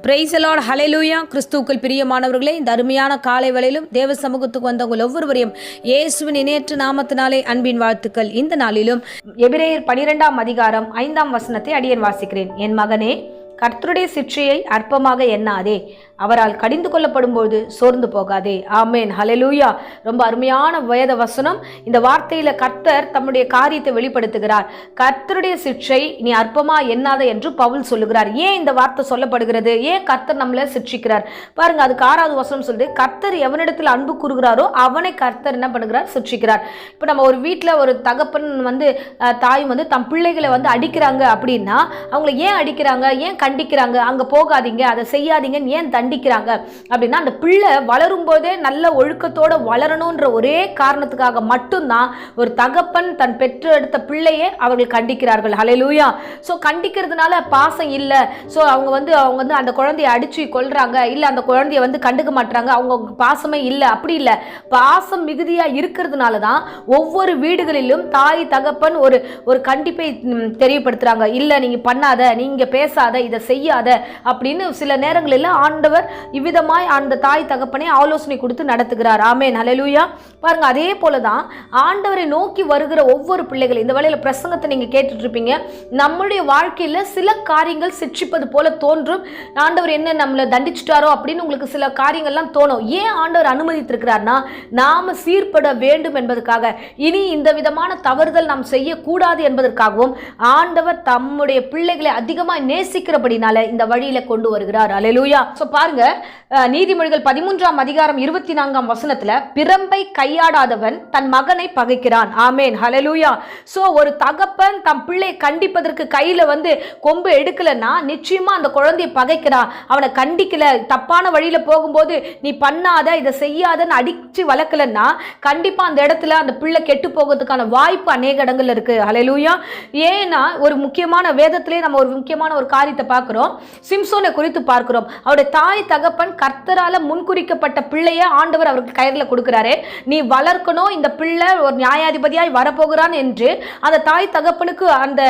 Praise the Lord, ஹல்லேலூயா. கிறிஸ்துவுக்குள் பிரியமானவர்களே, இந்த அருமையான காலை வேளையிலும் தேவ சமூகத்துக்கு வந்தவங்க ஒவ்வொருவரையும் இயேசுவின் இணையற்ற நாமத்தினாலே அன்பின் வாழ்த்துக்கள். இந்த நாளிலும் எபிரேயர் 12ஆம் அதிகாரம் 5ஆம் வசனத்தை அடியேன் வாசிக்கிறேன். என் மகனே, கர்த்தருடைய சிற்றையை அற்பமாக எண்ணாதே, அவரால் கடிந்து கொள்ளப்படும்போது சோர்ந்து போகாதே. ஆமேன், ஹல்லேலூயா. ரொம்ப அருமையான வேத வசனம். இந்த வார்த்தையில கர்த்தர் தம்முடைய காரியத்தை வெளிப்படுத்துகிறார். கர்த்தருடைய சிற்றை நீ அற்பமா எண்ணாத என்று பவுல் சொல்லுகிறார். ஏன் இந்த வார்த்தை சொல்லப்படுகிறது? ஏன் கர்த்தர் நம்மளை சிற்சிக்கிறார்? பாருங்க, அதுக்கு 6வது வசனம் சொல்லுது, கர்த்தர் எவனிடத்தில் அன்பு கூறுகிறாரோ அவனை கர்த்தர் என்ன பண்ணுகிறார்? சிற்சிக்கிறார். இப்போ நம்ம ஒரு வீட்டில் ஒரு தகப்பன் தாய் தம் பிள்ளைகளை அடிக்கிறாங்க அப்படின்னா அவங்கள ஏன் அடிக்கிறாங்க, ஏன் கண்டிக்கிறாங்க? அங்க போகாதீங்க, அதை செய்யாதீங்கன்னு ஏன் தண்டிக்கிறாங்க அப்படின்னா, அந்த பிள்ளை வளரும் போதே நல்ல ஒழுக்கத்தோட வளரணும்ன்ற ஒரே காரணத்துக்காக மட்டும்தான் ஒரு தகப்பன் தன் பெற்று எடுத்த பிள்ளையே அவர்கள் கண்டிக்கிறார்கள். ஹல்லேலூயா. ஸோ கண்டிக்கிறதுனால பாசம் இல்லை, ஸோ அவங்க அந்த குழந்தைய அடிச்சு கொள்றாங்க, இல்லை அந்த குழந்தைய கண்டுக்க மாட்டாங்க, அவங்க பாசமே இல்லை, அப்படி இல்லை. பாசம் மிகுதியா இருக்கிறதுனால தான் ஒவ்வொரு வீடுகளிலும் தாய் தகப்பன் ஒரு கண்டிப்பை தெரியப்படுத்துறாங்க. இல்லை நீங்க பண்ணாத, நீங்க பேசாத, இதை செய்யாத அப்படின்னு சில நேரங்களில் ஆண்டவர் இவ்விதமாய் அந்த தாய் தகப்பனை ஆலோசனை கொடுத்து நடத்துகிறார். ஆமேன், ஹல்லேலூயா. பாருங்க, அதே போலதான் ஆண்டவரை நோக்கி வருகிற ஒவ்வொரு பிள்ளைகளும், இந்த வேளையில பிரசங்கத்தை நீங்க கேட்டுட்டு இருப்பீங்க, நம்முடைய வாழ்க்கையில சில காரியங்கள் சிட்சிப்பது போல தோன்றும். ஆண்டவர் என்ன நம்மளை தண்டிச்சுட்டாரோ அப்படின்னு உங்களுக்கு சில காரியங்கள்லாம் தோணும். ஏன் ஆண்டவர் அனுமதித்திருக்கிறார்னா, நாம சீர்பட வேண்டும் என்பதற்காக, இனி இந்த விதமான தவறுதல் நாம் செய்யக்கூடாது என்பதற்காகவும் ஆண்டவர் தம்முடைய பிள்ளைகளை அதிகமாக நேசிக்கிறபடினால இந்த வழியில கொண்டு வருகிறார். அல்லேலூயா. சோ பாருங்க, நீதிமொழிகள் 13ஆம் அதிகாரம் 24ஆம் வசனத்துல, பிரம்பை கையாடாதவன் தன் மகனை பகைக்கிறான். ஆமேன், ஹல்லேலூயா. சோ ஒரு தகப்பன் தம் பிள்ளை கண்டிப்பதற்கு கையில கொம்பு எடுக்கலன்னா நிச்சயமா அந்த குழந்தையை பகைக்கிறான், அவனை கண்டிக்கல, தப்பான வழியில போகும்போது நீ பண்ணாத, இதை செய்யாதன்னு அடிச்சு வளர்க்கலன்னா கண்டிப்பா அந்த இடத்துல அந்த பிள்ளை கெட்டு போகிறதுக்கான வாய்ப்பு அநேக இடங்கள்ல இருக்கு. ஹல்லேலூயா. ஏன்னா ஒரு முக்கியமான வேதத்திலே நம்ம ஒரு முக்கியமான ஒரு காரியத்தை பார்க்கிறோம். சிம்சோனை குறித்து பார்க்கிறோம். அவருடைய தாய் தகப்பன் கர்த்தரால முன்குறிக்கப்பட்ட பிள்ளையை ஆண்டவர் அவருக்கு கையில கொடுக்கிறாரு. நீ வளர்க்கணும், இந்த பிள்ளை ஒரு நியாயாதிபதியாய் வரப்போகிறான் என்று அந்த தாய் தகப்பனுக்கு அந்த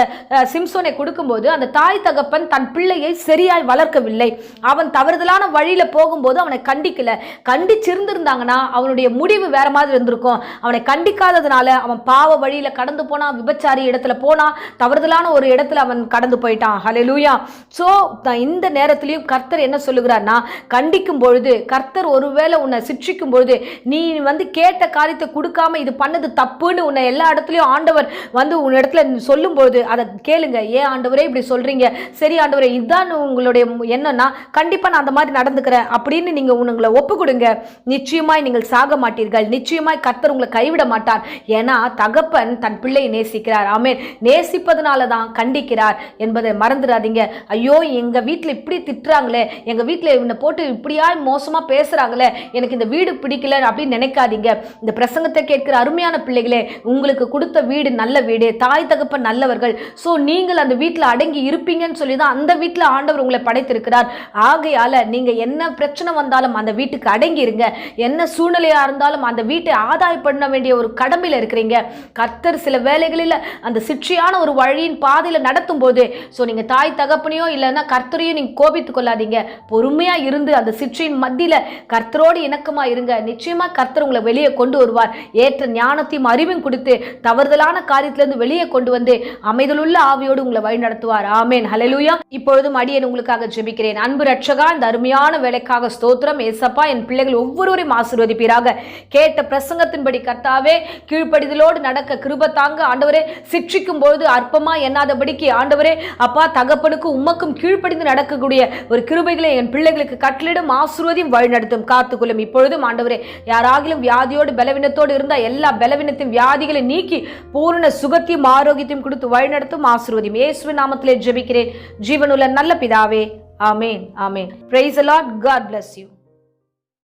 சிம்சோனை கொடுக்கும்போது அந்த தாய் தகப்பன் தன் பிள்ளையை சரியாய் வளர்க்கவில்லை. அவன் தவறுதலான வழியில போகும்போது அவனை கண்டிக்கல. கண்டிச்சிருந்திருந்தாங்கன்னா அவனுடைய முடிவு வேற மாதிரி இருந்திருக்கும். அவனை கண்டிக்காததுனால அவன் பாவ வழியில கடந்து போனா, விபச்சாரி இடத்துல போனா, தவறுதலான ஒரு இடத்துல அவன் கடந்து போயிட்டான். ஹல்லேலூயா. சோ இந்த நேரத்திலையும் கர்த்தர் என்ன சொல்லுகிறார்னா, கண்டிக்கும் பொழுது, கர்த்தர் ஒருவேளை உன்னை சிட்சிக்கும் பொழுது, நீ கேட்ட காரியத்தை கொடுக்காம இது பண்ணது தப்புன்னு உன்னை எல்லா இடத்துலையும் ஆண்டவர் உன் இடத்துல சொல்லும் பொழுது அதை கேளுங்க. ஏன் ஆண்டவரே இப்படி சொல்றீங்க? சரி ஆண்டவரே, இதுதான் உங்களுடைய என்னன்னா, கண்டிப்பா நான் அந்த மாதிரி நடந்துக்கிறேன் அப்படின்னு நீங்க உங்களை ஒப்பு கொடுங்க. நிச்சயமாய் நீங்கள் சாக மாட்டீர்கள். நிச்சயமாய் கர்த்தர் உங்களை கைவிட மாட்டார். ஏன்னா தகப்பன் தன் பிள்ளையை நேசிக்கிறார். ஆமென். நேசிப்பதனால தான் கண்டிக்கிறார் என்பதை மறந்துடாதீங்க. ஐயோ, எங்க வீட்டில் இப்படி திட்டுறாங்களே, எங்க வீட்டில் இவனை போட்டு இப்படியா மோசமா பேசுறாங்களே, எனக்கு இந்த வீடு பிடிக்கல அப்படின்னு நினைக்காதீங்க. இந்த பிரசங்கத்தை கேட்கிற அருமையான பிள்ளைகளே, உங்களுக்கு கொடுத்த வீடு நல்ல வீடு, தாய் தகப்பன் நல்லவர்கள். ஸோ நீங்கள் அந்த வீட்டில் அடங்கி இருப்பீங்கன்னு சொல்லி தான் அந்த வீட்டில் ஆண்டவர் உங்களை படைத்திருக்கிறார். ஆகையால நீங்க என்ன பிரச்சனை வந்தாலும் அந்த வீட்டுக்கு அடங்கி இருங்க. என்ன சூழ்நிலையா இருந்தாலும் அந்த வீட்டை ஆதாயம் பண்ண வேண்டிய ஒரு கடமையில் இருக்கிறீங்க. கர்த்தர் சில வேலைகளில் அந்த சிற்றையான ஒரு வழியின் பாதையில் நடத்தும் போது, ஸோ நீங்க தாய் தகப்பனையோ இல்லைன்னா கர்த்தரையும் நீங்க கோபித்து கொள்ளாதீங்க. பொறுமையா இருந்து அந்த சிற்றையின் மத்தியில கர்த்தரோடு இணக்கமா இருங்க. நிச்சயமா கர்த்தர் உங்களை வெளியே கொண்டு வருவார். ஏற்ற ஞானத்தையும் அறிவும் கொடுத்து தவறுதலான காரியத்திலிருந்து வெளியே கொண்டு வந்து அமைதலுள்ள ஆவியோடு உங்களை வழி நடத்துவார். ஆமேன், ஹல்லேலூயா. இப்பொழுதும் அடியேன் உங்களுக்காக ஜெபிக்கிறேன். அன்பு ரட்சகா, இந்த அருமையான வேலைக்காக ஸ்தோத்திரம். ஏசப்பா, என் பிள்ளைகள் ஒவ்வொருவரையும் ஆசீர்வதிப்பீராக. கேட்ட பிரசங்கத்தின்படி கர்த்தாவே, கீழ்ப்படிதலோடு நடக்க கிருபை தாங்க ஆண்டவரே. சிட்சிக்கும் பொழுது அற்பமா எண்ணாதபடிக்கு ஆண்டவரே அப்பா, தகப்பனுக்கு உமக்கும் கீழ்ப்படிந்து நடக்கக்கூடிய ஒரு கிருபைகளை என் பிள்ளைகளுக்கு கட்டளிடும், ஆசீர்வதியும், வழிநடத்தும், காத்துக்கொள்ளும். இப்பொழுதும் ஆண்டவரே, யாராகிலும் வியாதியோடு பலவீனத்தோடு இருந்தால் எல்லா பலவீனத்தையும் வியாதிகளை நீக்கி பூரண சுகத்தையும் ஆரோக்கியத்தையும் கொடுத்து வழிநடத்தும், ஆசீர்வதியும். இயேசுவின் நாமத்திலே ஜெபிக்கிறேன் ஜீவனுள்ள நல்ல பிதாவே. ஆமேன், ஆமேன். Praise the Lord. God bless you.